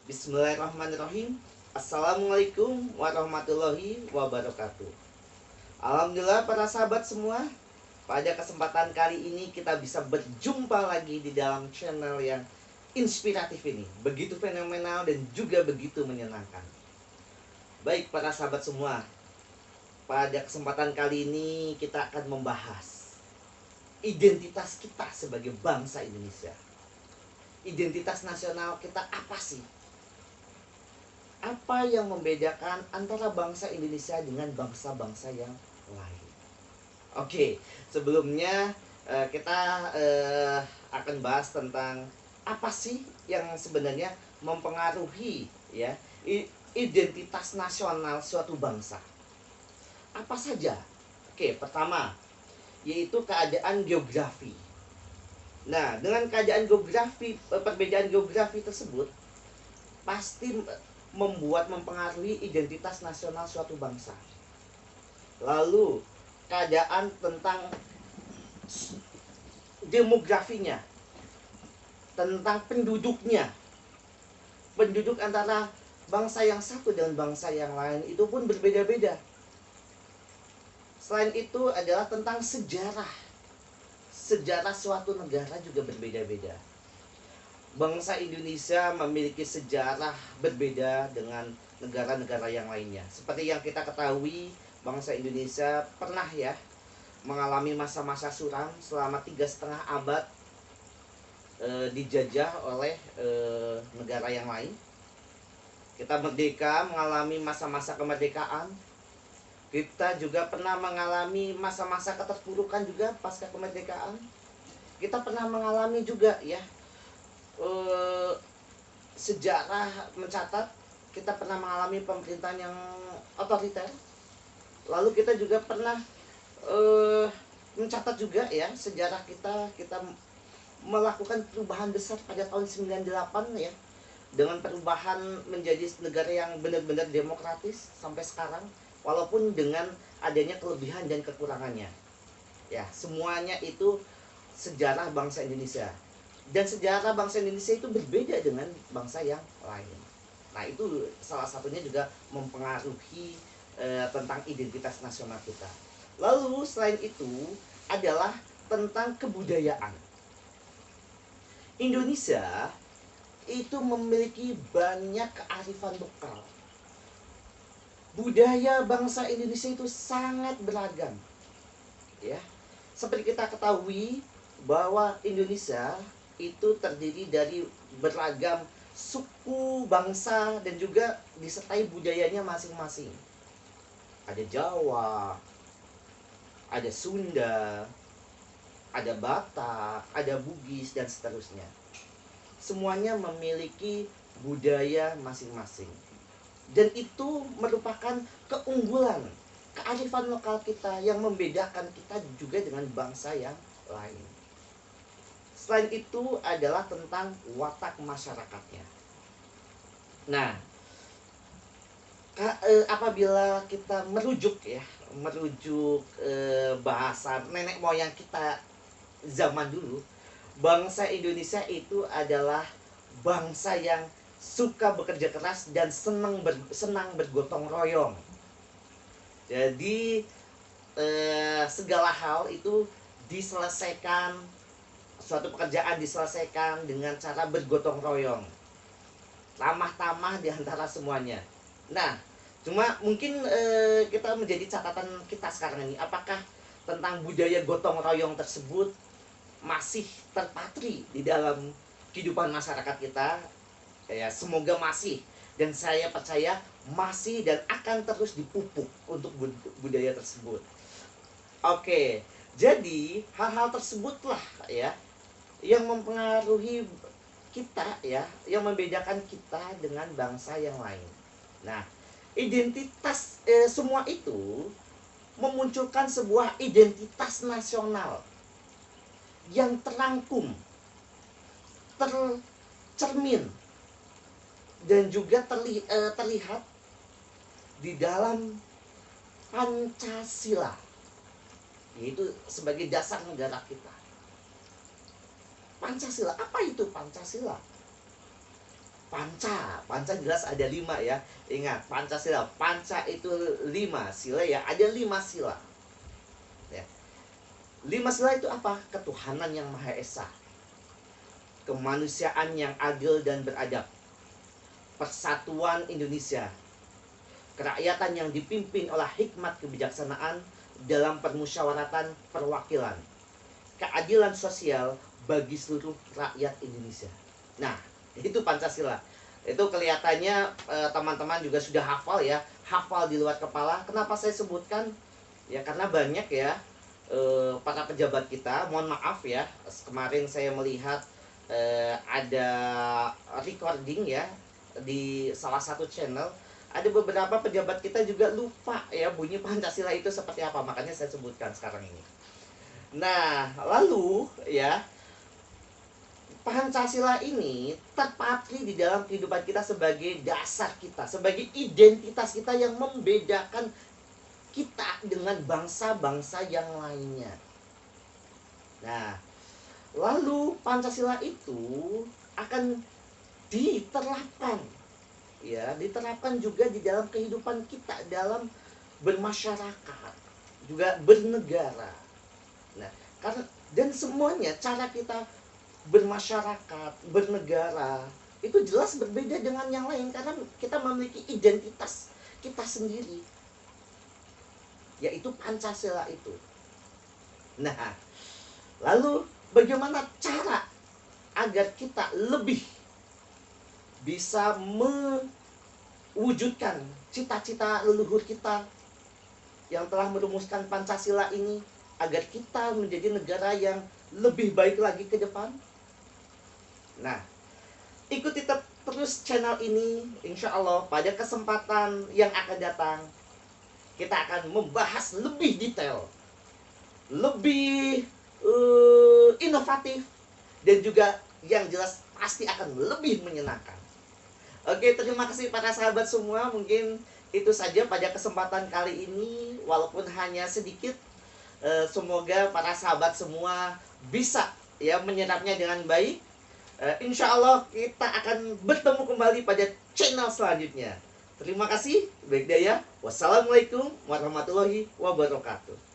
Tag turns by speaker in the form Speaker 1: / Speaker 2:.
Speaker 1: Bismillahirrahmanirrahim. Assalamualaikum warahmatullahi wabarakatuh. Alhamdulillah para sahabat semua, pada kesempatan kali ini kita bisa berjumpa lagi di dalam channel yang inspiratif ini. Begitu fenomenal dan juga begitu menyenangkan. Baik para sahabat semua, pada kesempatan kali ini kita akan membahas identitas kita sebagai bangsa Indonesia. Identitas nasional kita apa sih? Apa yang membedakan antara bangsa Indonesia dengan bangsa-bangsa yang lain? Oke, sebelumnya kita akan bahas tentang apa sih yang sebenarnya mempengaruhi ya identitas nasional suatu bangsa. Apa saja? Oke, pertama yaitu keadaan geografi. Nah, dengan keadaan geografi, perbedaan geografi tersebut pasti mempengaruhi identitas nasional suatu bangsa. Lalu keadaan tentang demografinya, tentang penduduknya. Penduduk antara bangsa yang satu dengan bangsa yang lain itu pun berbeda-beda. Selain itu adalah tentang sejarah. Sejarah suatu negara juga berbeda-beda. Bangsa Indonesia memiliki sejarah berbeda dengan negara-negara yang lainnya. Seperti yang kita ketahui, bangsa Indonesia pernah ya mengalami masa-masa suram selama 3,5 abad dijajah oleh negara yang lain. Kita merdeka, mengalami masa-masa kemerdekaan. Kita juga pernah mengalami masa-masa keterpurukan juga pasca kemerdekaan. Kita pernah mengalami juga ya sejarah mencatat kita pernah mengalami pemerintahan yang otoriter. Lalu kita juga pernah mencatat juga ya sejarah kita melakukan perubahan besar pada tahun 98 ya, dengan perubahan menjadi negara yang benar-benar demokratis sampai sekarang, walaupun dengan adanya kelebihan dan kekurangannya. Ya, semuanya itu sejarah bangsa Indonesia. Dan sejarah bangsa Indonesia itu berbeda dengan bangsa yang lain. Nah, itu salah satunya juga mempengaruhi tentang identitas nasional kita. Lalu selain itu adalah tentang kebudayaan. Indonesia itu memiliki banyak kearifan lokal. Budaya bangsa Indonesia itu sangat beragam. Ya. Seperti kita ketahui bahwa Indonesia itu terdiri dari beragam suku, bangsa, dan juga disertai budayanya masing-masing. Ada Jawa, ada Sunda, ada Batak, ada Bugis, dan seterusnya. Semuanya memiliki budaya masing-masing. Dan itu merupakan keunggulan, kearifan lokal kita yang membedakan kita juga dengan bangsa yang lain. Selain itu adalah tentang watak masyarakatnya. Nah, apabila kita merujuk bahasa nenek moyang kita zaman dulu, bangsa Indonesia itu adalah bangsa yang suka bekerja keras dan senang bergotong royong. Jadi segala hal itu diselesaikan, suatu pekerjaan diselesaikan dengan cara bergotong royong, ramah-tamah di antara semuanya. Nah, cuma mungkin kita menjadi catatan kita sekarang ini, apakah tentang budaya gotong royong tersebut masih terpatri di dalam kehidupan masyarakat kita? Ya, semoga masih, dan saya percaya masih dan akan terus dipupuk untuk budaya tersebut. Oke, jadi hal-hal tersebutlah ya yang mempengaruhi kita ya, yang membedakan kita dengan bangsa yang lain. Nah, identitas semua itu memunculkan sebuah identitas nasional yang terangkum, tercermin, dan juga terlihat di dalam Pancasila, yaitu sebagai dasar negara kita. Pancasila, apa itu Pancasila? Panca jelas ada 5 ya. Ingat, Pancasila. Panca itu 5, sila ya ada 5 sila. Ya. 5 sila itu apa? Ketuhanan yang Maha Esa, kemanusiaan yang adil dan beradab, persatuan Indonesia, kerakyatan yang dipimpin oleh hikmat kebijaksanaan dalam permusyawaratan perwakilan, keadilan sosial bagi seluruh rakyat Indonesia. Nah, itu Pancasila. Itu kelihatannya teman-teman juga sudah hafal ya, hafal di luar kepala. Kenapa saya sebutkan? Ya karena banyak ya para pejabat kita, mohon maaf ya, kemarin saya melihat ada recording ya di salah satu channel, ada beberapa pejabat kita juga lupa ya bunyi Pancasila itu seperti apa, makanya saya sebutkan sekarang ini. Nah, lalu ya, Pancasila ini terpatri di dalam kehidupan kita sebagai dasar kita, sebagai identitas kita yang membedakan kita dengan bangsa-bangsa yang lainnya. Nah, lalu Pancasila itu akan diterapkan, ya, diterapkan juga di dalam kehidupan kita, dalam bermasyarakat, juga bernegara. Nah, karena dan semuanya cara kita bermasyarakat, bernegara itu jelas berbeda dengan yang lain karena kita memiliki identitas kita sendiri, yaitu Pancasila itu. Nah, lalu bagaimana cara agar kita lebih bisa mewujudkan cita-cita leluhur kita yang telah merumuskan Pancasila ini agar kita menjadi negara yang lebih baik lagi ke depan? Nah, ikuti terus channel ini. Insya Allah pada kesempatan yang akan datang kita akan membahas lebih detail, lebih inovatif, dan juga yang jelas pasti akan lebih menyenangkan. Oke, terima kasih para sahabat semua. Mungkin itu saja pada kesempatan kali ini, walaupun hanya sedikit. Semoga para sahabat semua bisa ya menyerapnya dengan baik. Insya Allah kita akan bertemu kembali pada channel selanjutnya. Terima kasih. Baik daya. Wassalamualaikum warahmatullahi wabarakatuh.